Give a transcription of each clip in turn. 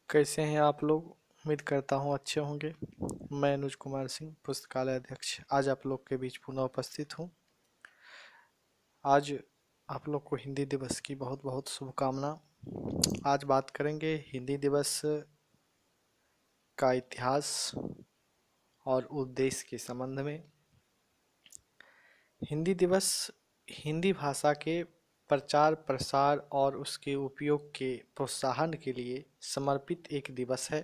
कैसे हैं आप लोग। उम्मीद करता हूँ अच्छे होंगे। मैं अनुज कुमार सिंह, पुस्तकालय अध्यक्ष, आज आप लोग के बीच पुनः उपस्थित हूँ। आज आप लोग को हिंदी दिवस की बहुत बहुत शुभकामना। आज बात करेंगे हिंदी दिवस का इतिहास और उद्देश्य के संबंध में। हिंदी दिवस हिंदी भाषा के प्रचार प्रसार और उसके उपयोग के प्रोत्साहन के लिए समर्पित एक दिवस है।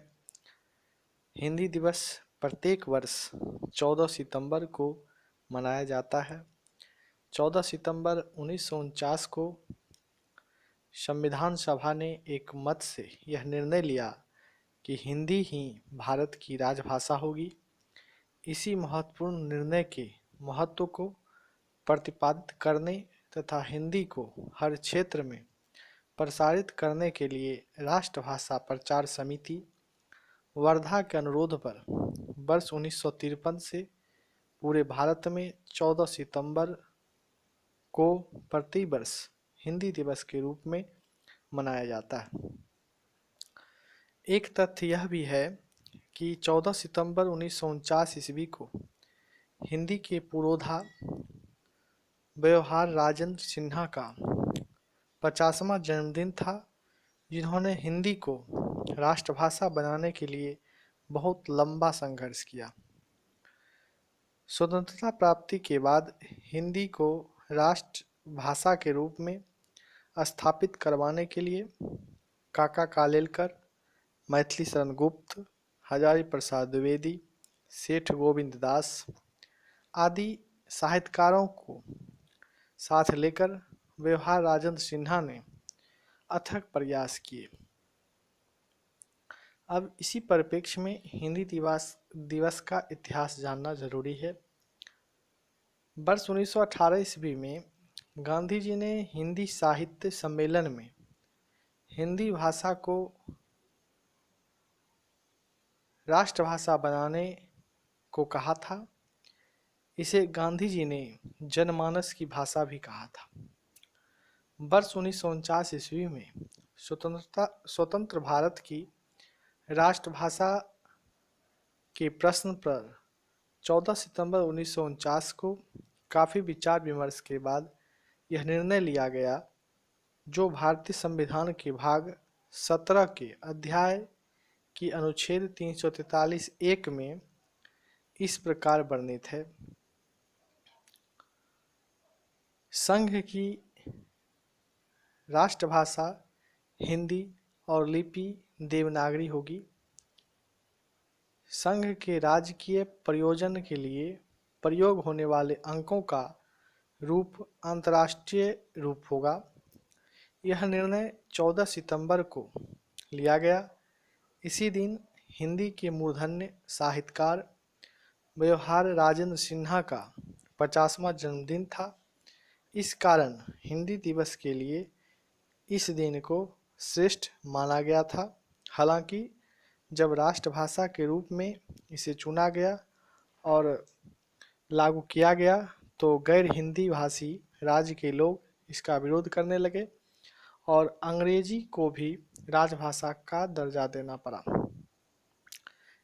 हिंदी दिवस प्रत्येक वर्ष 14 सितंबर को मनाया जाता है। 14 सितंबर 1949 को संविधान सभा ने एक मत से यह निर्णय लिया कि हिंदी ही भारत की राजभाषा होगी। इसी महत्वपूर्ण निर्णय के महत्व को प्रतिपादित करने तथा हिंदी को हर क्षेत्र में प्रसारित करने के लिए राष्ट्रभाषा प्रचार समिति वर्धा के अनुरोध पर वर्ष 1953 से पूरे भारत में 14 सितंबर को प्रति वर्ष हिंदी दिवस के रूप में मनाया जाता है। एक तथ्य यह भी है कि 14 सितंबर 1949 ईस्वी को हिंदी के पुरोधा व्यवहार राजेंद्र सिन्हा का 50वां जन्मदिन था, जिन्होंने हिंदी को राष्ट्रभाषा बनाने के लिए बहुत लंबा संघर्ष किया। स्वतंत्रता प्राप्ति के बाद हिंदी को राष्ट्रभाषा के रूप में स्थापित करवाने के लिए काका कालेलकर, मैथिली शरण गुप्त, हजारी प्रसाद द्विवेदी, सेठ गोविंद दास आदि साहित्यकारों को साथ लेकर व्यवहार राजेंद्र सिन्हा ने अथक प्रयास किए। अब इसी परिप्रेक्ष्य में हिंदी दिवस का इतिहास जानना जरूरी है। वर्ष 1918 ईस्वी में गांधी जी ने हिंदी साहित्य सम्मेलन में हिंदी भाषा को राष्ट्रभाषा बनाने को कहा था। इसे गांधी जी ने जनमानस की भाषा भी कहा था। वर्ष 1949 ईस्वी में स्वतंत्र भारत की राष्ट्रभाषा के प्रश्न पर 14 सितंबर 1949 को काफ़ी विचार विमर्श के बाद यह निर्णय लिया गया, जो भारतीय संविधान के भाग 17 के अध्याय की अनुच्छेद 343(1) में इस प्रकार वर्णित है। संघ की राष्ट्रभाषा हिंदी और लिपि देवनागरी होगी। संघ के राजकीय प्रयोजन के लिए प्रयोग होने वाले अंकों का रूप अंतर्राष्ट्रीय रूप होगा। यह निर्णय 14 सितंबर को लिया गया। इसी दिन हिंदी के मूर्धन्य साहित्यकार व्यवहार राजेंद्र सिन्हा का 50वां जन्मदिन था। इस कारण हिंदी दिवस के लिए इस दिन को श्रेष्ठ माना गया था। हालांकि जब राष्ट्रभाषा के रूप में इसे चुना गया और लागू किया गया तो गैर हिंदी भाषी राज्य के लोग इसका विरोध करने लगे और अंग्रेजी को भी राजभाषा का दर्जा देना पड़ा।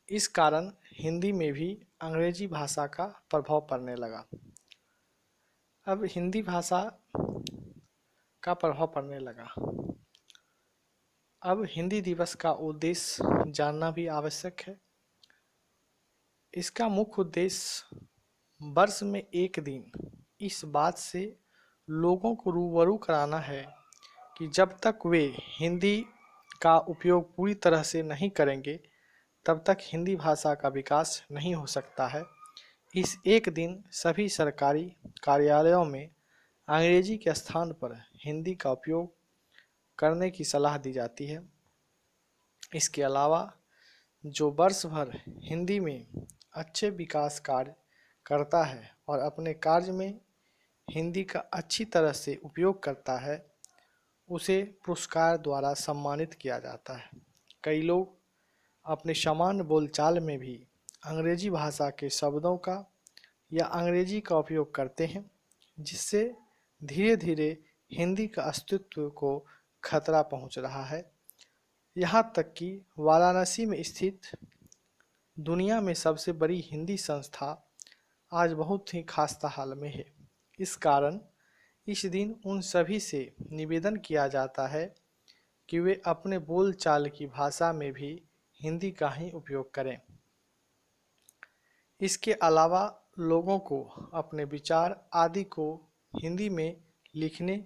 इस कारण हिंदी में भी अंग्रेजी भाषा का प्रभाव पड़ने लगा। अब हिंदी भाषा का प्रभाव पड़ने लगा। अब हिंदी दिवस का उद्देश्य जानना भी आवश्यक है। इसका मुख्य उद्देश्य वर्ष में एक दिन इस बात से लोगों को रूबरू कराना है कि जब तक वे हिंदी का उपयोग पूरी तरह से नहीं करेंगे तब तक हिंदी भाषा का विकास नहीं हो सकता है। इस एक दिन सभी सरकारी कार्यालयों में अंग्रेजी के स्थान पर हिंदी का उपयोग करने की सलाह दी जाती है। इसके अलावा जो वर्ष भर हिंदी में अच्छे विकास कार्य करता है और अपने कार्य में हिंदी का अच्छी तरह से उपयोग करता है, उसे पुरस्कार द्वारा सम्मानित किया जाता है। कई लोग अपने सामान्य बोलचाल में भी अंग्रेजी भाषा के शब्दों का या अंग्रेजी का उपयोग करते हैं, जिससे धीरे धीरे हिंदी का अस्तित्व को खतरा पहुंच रहा है। यहाँ तक कि वाराणसी में स्थित दुनिया में सबसे बड़ी हिंदी संस्था आज बहुत ही खस्ता हाल में है। इस कारण इस दिन उन सभी से निवेदन किया जाता है कि वे अपने बोलचाल की भाषा में भी हिंदी का ही उपयोग करें। इसके अलावा लोगों को अपने विचार आदि को हिंदी में लिखने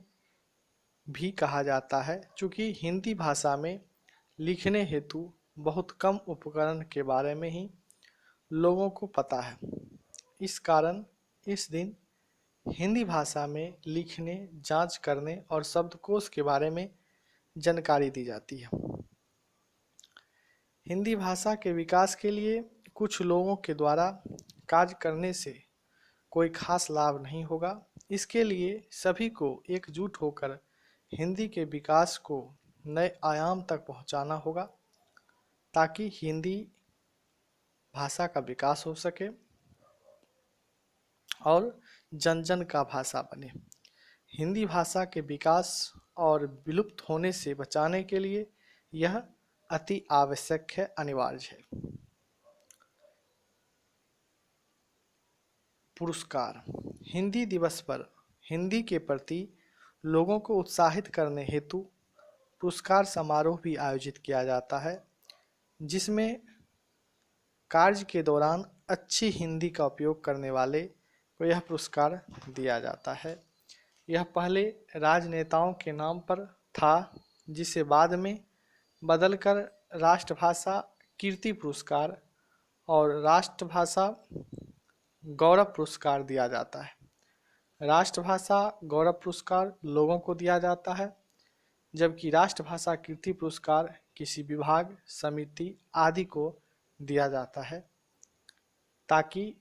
भी कहा जाता है। चूँकि हिंदी भाषा में लिखने हेतु बहुत कम उपकरण के बारे में ही लोगों को पता है। इस कारण इस दिन हिंदी भाषा में लिखने, जांच करने और शब्दकोश के बारे में जानकारी दी जाती है। हिंदी भाषा के विकास के लिए कुछ लोगों के द्वारा कार्य करने से कोई खास लाभ नहीं होगा। इसके लिए सभी को एकजुट होकर हिंदी के विकास को नए आयाम तक पहुंचाना होगा, ताकि हिंदी भाषा का विकास हो सके और जन जन का भाषा बने। हिंदी भाषा के विकास और विलुप्त होने से बचाने के लिए यह अति आवश्यक है, अनिवार्य है। पुरस्कार। हिंदी दिवस पर हिंदी के प्रति लोगों को उत्साहित करने हेतु पुरस्कार समारोह भी आयोजित किया जाता है, जिसमें कार्य के दौरान अच्छी हिंदी का उपयोग करने वाले को यह पुरस्कार दिया जाता है। यह पहले राजनेताओं के नाम पर था, जिसे बाद में बदलकर राष्ट्रभाषा कीर्ति पुरस्कार और राष्ट्रभाषा गौरव पुरस्कार दिया जाता है। राष्ट्रभाषा गौरव पुरस्कार लोगों को दिया जाता है, जबकि राष्ट्रभाषा कीर्ति पुरस्कार किसी विभाग, समिति आदि को दिया जाता है, ताकि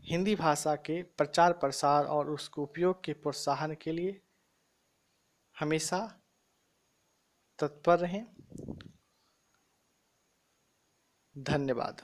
हिंदी भाषा के प्रचार प्रसार और उसके उपयोग के प्रोत्साहन के लिए हमेशा तत्पर रहें। धन्यवाद।